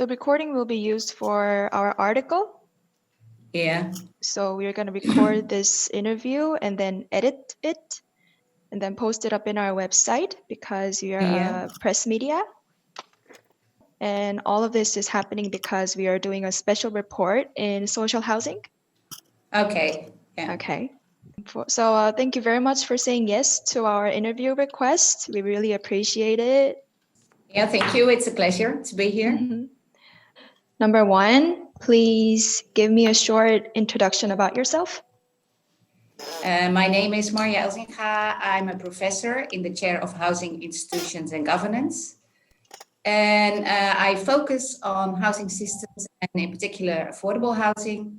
The recording will be used for our article. Yeah. So we're going to record this interview and then edit it and then post it up in our website because we are a press media. And all of this is happening because we are doing a special report in social housing. Okay. Yeah. Okay. So thank you very much for saying yes to our interview request. We really appreciate it. Yeah, thank you. It's a pleasure to be here. Mm-hmm. Number one, please give me a short introduction about yourself. My name is Marja Elsinga. I'm a professor in the chair of Housing Institutions and Governance. And I focus on housing systems and in particular affordable housing.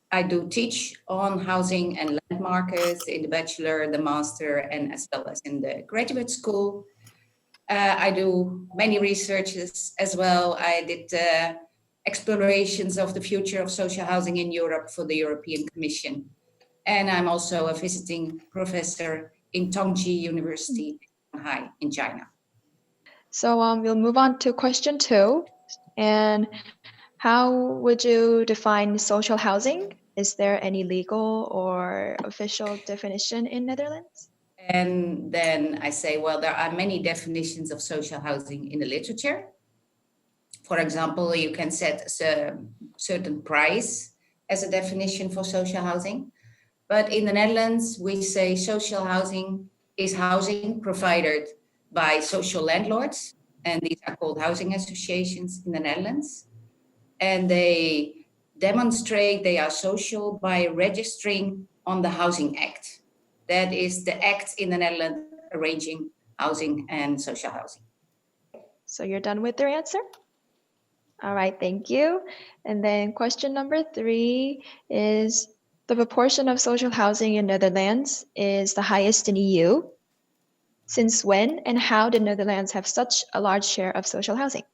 I do teach on housing and land markets in the bachelor, the master, and as well as in the graduate school. I do many researches as well. I did explorations of the future of social housing in Europe for the European Commission. And I'm also a visiting professor in Tongji University in Shanghai in China. So we'll move on to question 2. And how would you define social housing? Is there any legal or official definition in Netherlands? And then I say, well, there are many definitions of social housing in the literature. For example, you can set a certain price as a definition for social housing. But in the Netherlands, we say social housing is housing provided by social landlords. And these are called housing associations in the Netherlands. And they demonstrate they are social by registering on the Housing Act. That is the act in the Netherlands arranging housing and social housing. So you're done with your answer? All right, thank you. And then question number 3 is the proportion of social housing in Netherlands is the highest in EU. Since when and how did Netherlands have such a large share of social housing?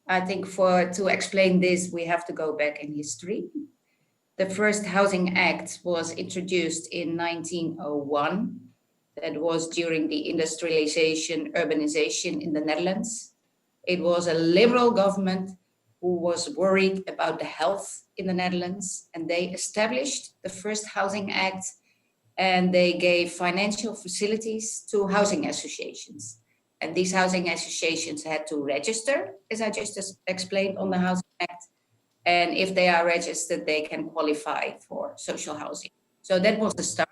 I think to explain this, we have to go back in history. The first Housing Act was introduced in 1901. That was during the industrialization, urbanization in the Netherlands. It was a liberal government who was worried about the health in the Netherlands, and they established the first Housing Act, and they gave financial facilities to housing associations. And these housing associations had to register, as I just explained, on the Housing Act. And if they are registered, they can qualify for social housing. So that was the start.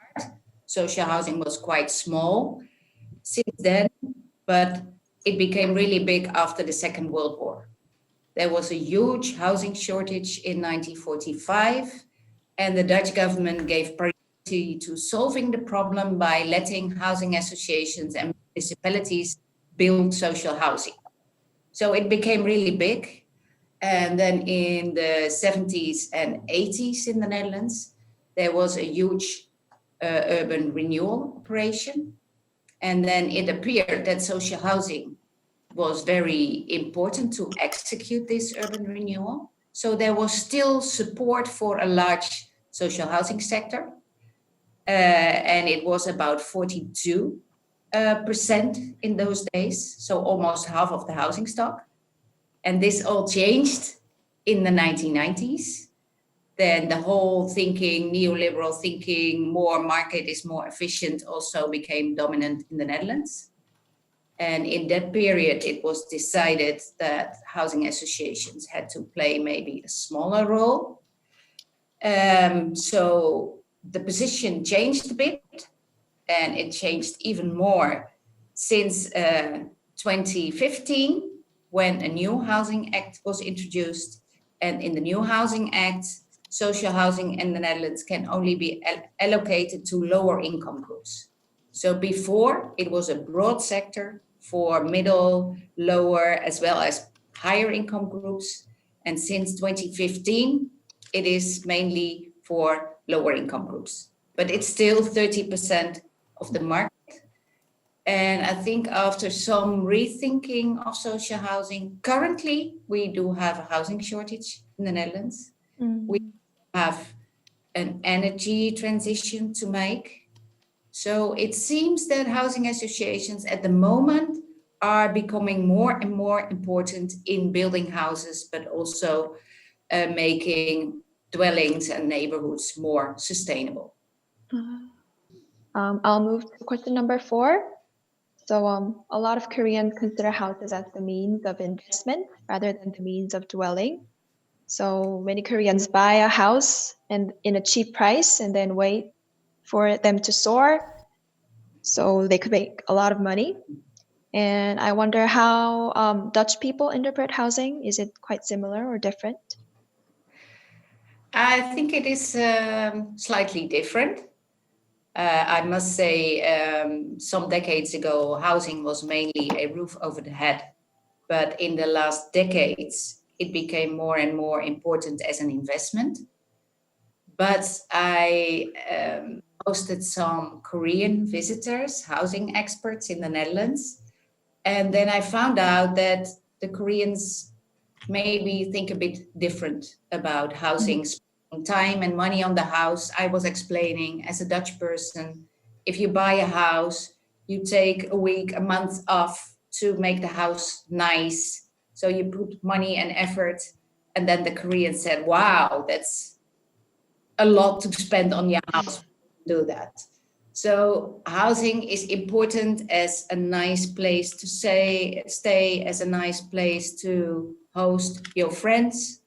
Social housing was quite small since then, but it became really big after the Second World War. There was a huge housing shortage in 1945, and the Dutch government gave priority to solving the problem by letting housing associations and municipalities build social housing. So it became really big. And then in the 70s and 80s in the Netherlands, there was a huge urban renewal operation. And then it appeared that social housing was very important to execute this urban renewal. So there was still support for a large social housing sector. And it was about 42% in those days, so almost half of the housing stock. And this all changed in the 1990s. Then the whole thinking, neoliberal thinking, more market is more efficient, also became dominant in the Netherlands. And in that period, it was decided that housing associations had to play maybe a smaller role. So the position changed a bit, and it changed even more since 2015, when a new Housing Act was introduced. And in the new Housing Act, social housing in the Netherlands can only be allocated to lower income groups. So before, it was a broad sector for middle, lower, as well as higher income groups. And since 2015, it is mainly for lower income groups. But it's still 30% of the market. And I think after some rethinking of social housing, currently we do have a housing shortage in the Netherlands. Mm-hmm. We have an energy transition to make. So it seems that housing associations at the moment are becoming more and more important in building houses, but also making dwellings and neighborhoods more sustainable. I'll move to question number 4. So a lot of Koreans consider houses as the means of investment rather than the means of dwelling. So many Koreans buy a house and in a cheap price and then wait for them to soar so they could make a lot of money. And I wonder how Dutch people interpret housing. Is it quite similar or different? I think it is slightly different. I must say, some decades ago, housing was mainly a roof over the head. But in the last decades, it became more and more important as an investment. But I hosted some Korean visitors, housing experts in the Netherlands. And then I found out that the Koreans maybe think a bit different about housing. Time and money on the house. I was explaining as a Dutch person, if you buy a house, you take a week, a month off to make the house nice. So you put money and effort. And then the Korean said, wow, that's a lot to spend on your house. Do that. So housing is important as a nice place to stay, as a nice place to host your friends.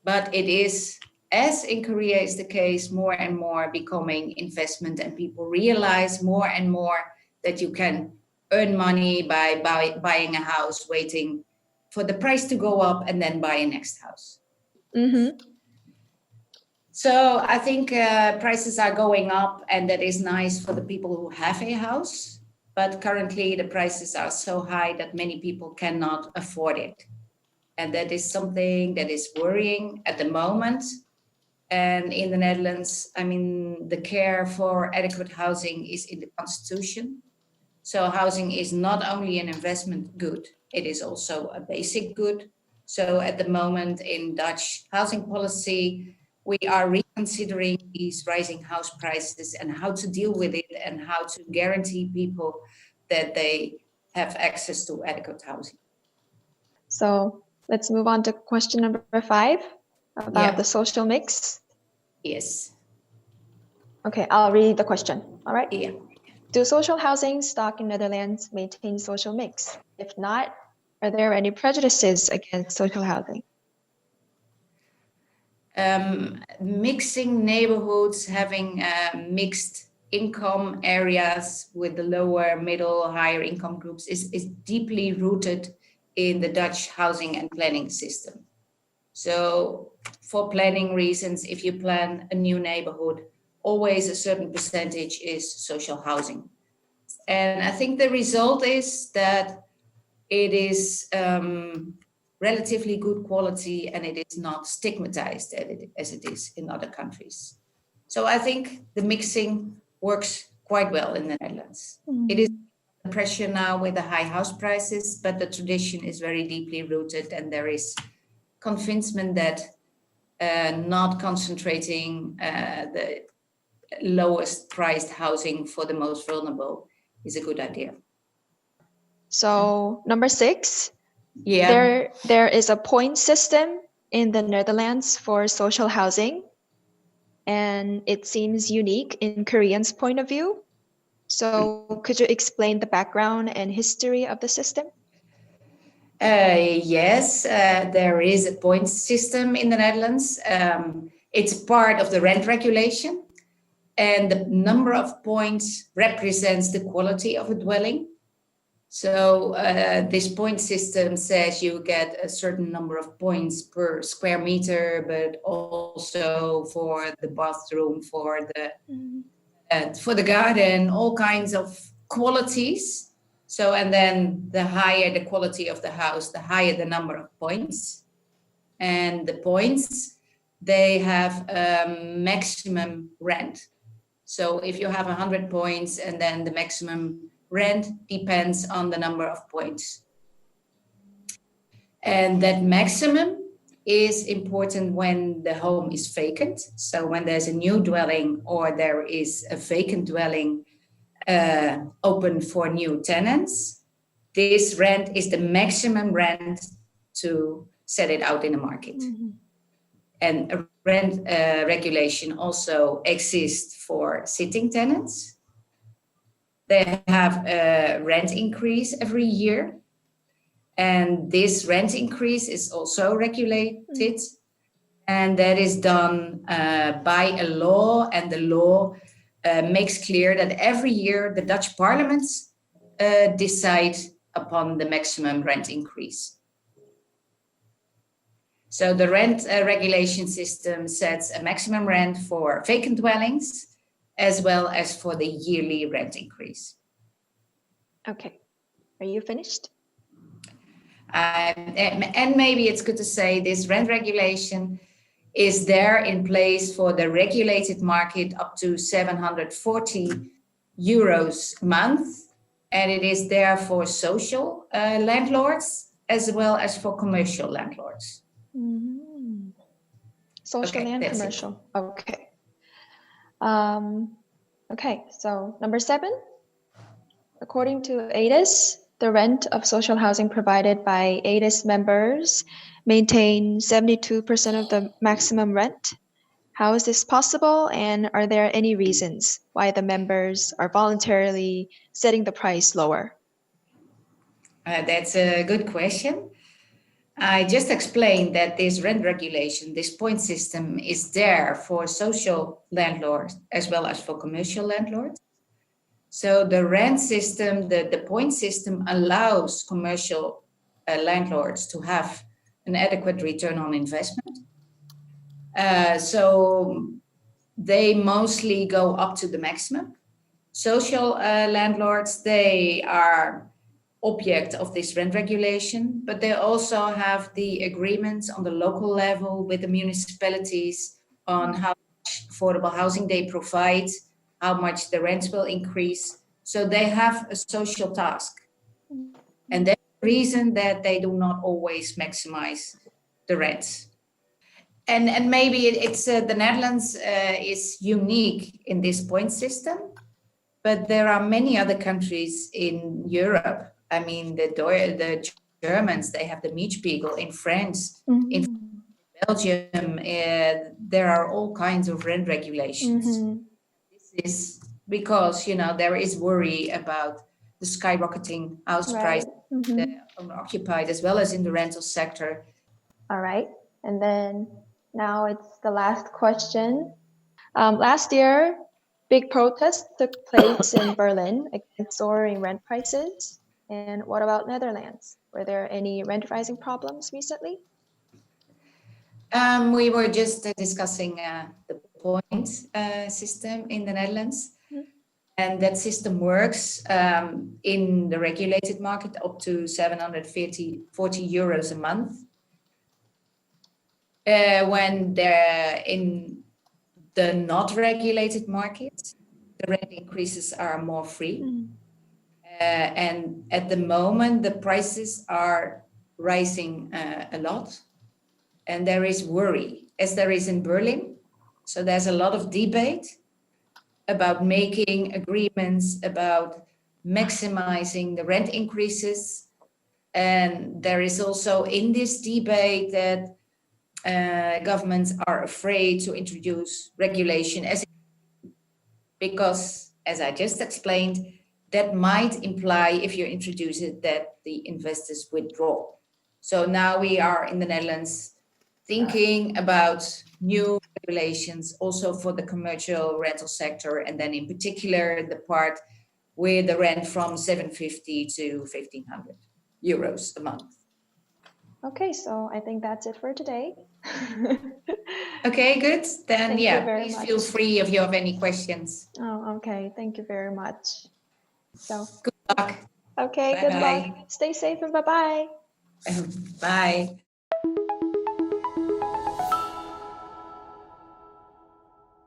But it is, as in Korea is the case, more and more becoming investment, and people realize more and more that you can earn money by buying a house, waiting for the price to go up and then buy a next house. Mm-hmm. So I think prices are going up, and that is nice for the people who have a house. But currently the prices are so high that many people cannot afford it. And that is something that is worrying at the moment. And in the Netherlands, I mean, the care for adequate housing is in the Constitution. So housing is not only an investment good, it is also a basic good. So at the moment in Dutch housing policy, we are reconsidering these rising house prices and how to deal with it and how to guarantee people that they have access to adequate housing. So let's move on to question number 5 about the social mix. Yes. Okay, I'll read the question. All right. Yeah. Do social housing stock in Netherlands maintain social mix? If not, are there any prejudices against social housing? Mixing neighborhoods, having mixed income areas with the lower, middle, higher income groups is deeply rooted in the Dutch housing and planning system. So for planning reasons, if you plan a new neighborhood, always a certain percentage is social housing. And I think the result is that it is relatively good quality, and it is not stigmatized as it is in other countries. So I think the mixing works quite well in the Netherlands. It is pressure now with the high house prices, but the tradition is very deeply rooted, and there is convincement that not concentrating the lowest priced housing for the most vulnerable is a good idea. So number 6, there is a point system in the Netherlands for social housing, and it seems unique in Koreans' point of view. So could you explain the background and history of the system? Yes, there is a point system in the Netherlands. It's part of the rent regulation, and the number of points represents the quality of a dwelling. So this point system says you get a certain number of points per square meter, but also for the bathroom, for the garden, all kinds of qualities. So, and then the higher the quality of the house, the higher the number of points. And the points, they have a maximum rent. So if you have 100 points, and then the maximum rent depends on the number of points. And that maximum is important when the home is vacant. So when there's a new dwelling or there is a vacant dwelling open for new tenants, this rent is the maximum rent to set it out in the market. And a rent regulation also exists for sitting tenants. They have a rent increase every year. And this rent increase is also regulated. And that is done by a law. And the law makes clear that every year the Dutch parliaments decide upon the maximum rent increase. So the rent regulation system sets a maximum rent for vacant dwellings as well as for the yearly rent increase. Okay, are you finished? And maybe it's good to say this rent regulation is there in place for the regulated market up to 740 euros a month. And it is there for social landlords as well as for commercial landlords. Social Okay, and that's commercial. Okay. Okay, so number 7. According to EUeso, the rent of social housing provided by EUeso members maintain 72% of the maximum rent. How is this possible, and are there any reasons why the members are voluntarily setting the price lower? That's a good question. I just explained that this rent regulation, this point system, is there for social landlords as well as for commercial landlords. So the rent system, the point system allows commercial landlords to have an adequate return on investment. So they mostly go up to the maximum. Social landlords, they are object of this rent regulation, but they also have the agreements on the local level with the municipalities on how much affordable housing they provide, how much the rents will increase. So they have a social task. And that's the reason that they do not always maximize the rents. And maybe it's the Netherlands is unique in this point system, but there are many other countries in Europe. I mean, the Germans, they have the Mietspiegel. In France, in Belgium, there are all kinds of rent regulations. This is because, there is worry about the skyrocketing house price, the owner-occupied, as well as in the rental sector. All right, and then now it's the last question. Last year, big protests took place in Berlin against soaring rent prices. And what about Netherlands? Were there any rent rising problems recently? We were just discussing the point system in the Netherlands. And that system works in the regulated market up to 740 euros a month. When they're in the not regulated market, the rent increases are more free. And at the moment, the prices are rising a lot. And there is worry, as there is in Berlin. So there's a lot of debate about making agreements, about maximizing the rent increases. And there is also in this debate that governments are afraid to introduce regulation because, as I just explained, that might imply, if you introduce it, that the investors withdraw. So now we are in the Netherlands thinking about new regulations also for the commercial rental sector, and then in particular the part with the rent from 750 to 1,500 euros a month. Okay, so I think that's it for today. Okay, good. Then please much. feel free if you have any questions. Oh, okay. Thank you very much. So good luck. Okay, Bye-bye. Good luck. Stay safe and bye-bye. Bye.